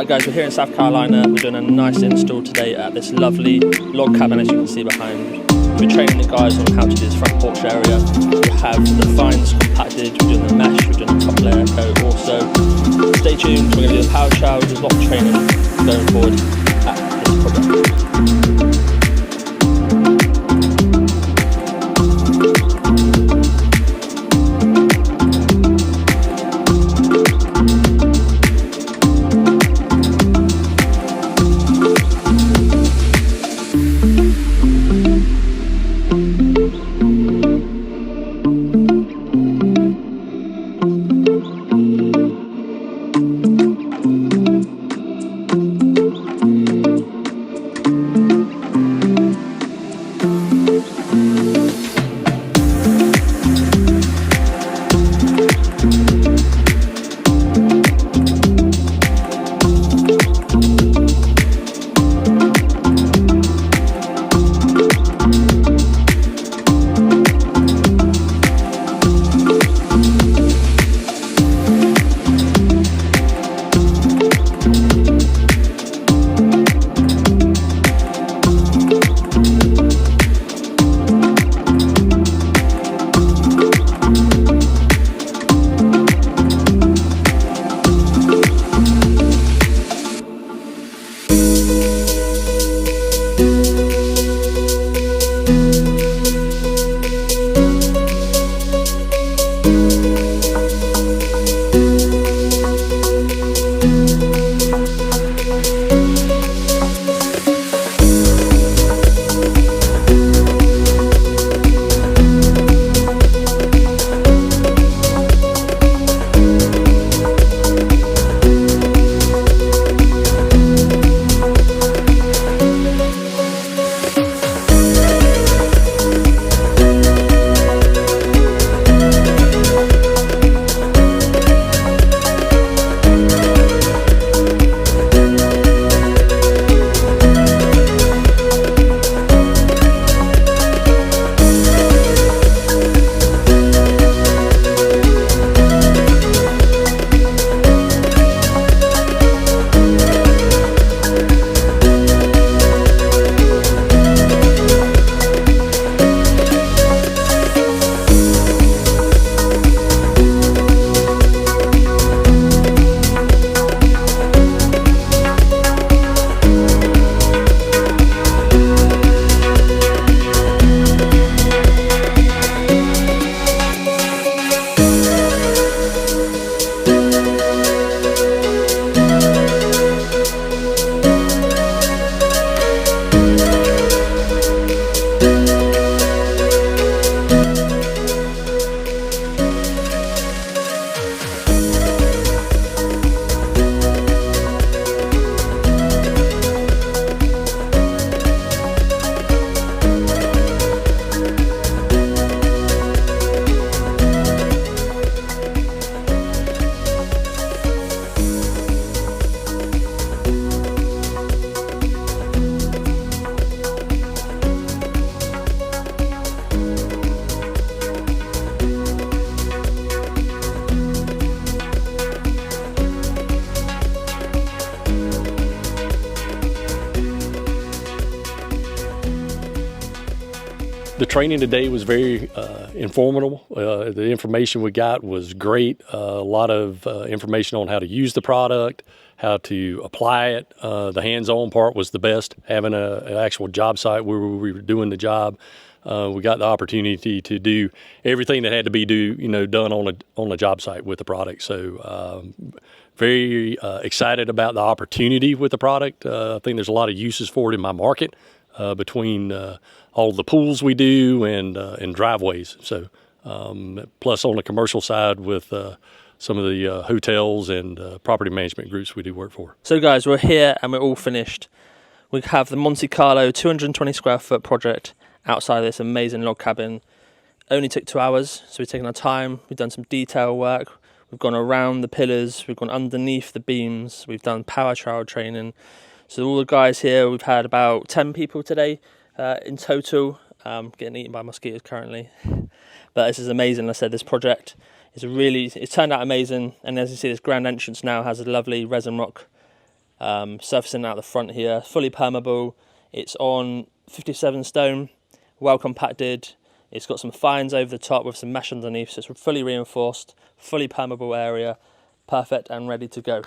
Right guys, we're here in South Carolina. We're doing a nice install today at this lovely log cabin, as you can see behind. We're training the guys on how to do this front porch area. We have the fines compacted, we're doing the mesh, we're doing the top layer coat also. Stay tuned, we're going to do a power shower, there's a lot of training going forward at this project. The training today was very informative. The information we got was great. A lot of information on how to use the product, how to apply it. The hands-on part was the best, having an actual job site where we were doing the job. We got the opportunity to do everything that had to be done on a job site with the product. So very excited about the opportunity with the product. I think there's a lot of uses for it in my market between all the pools we do and driveways. So plus on the commercial side with some of the hotels and property management groups we do work for. So guys, we're here and we're all finished. We have the Monte Carlo 220 square foot project outside this amazing log cabin. Only took 2 hours, so we've taken our time. We've done some detail work. We've gone around the pillars. We've gone underneath the beams. We've done power trowel training. So all the guys here, we've had about 10 people today in total. Getting eaten by mosquitoes currently. But this is amazing. I said this project it's turned out amazing. And as you see, this grand entrance now has a lovely resin rock surfacing out the front here, fully permeable. It's on 57 stone, well compacted. It's got some fines over the top with some mesh underneath, so it's fully reinforced, fully permeable area, perfect and ready to go.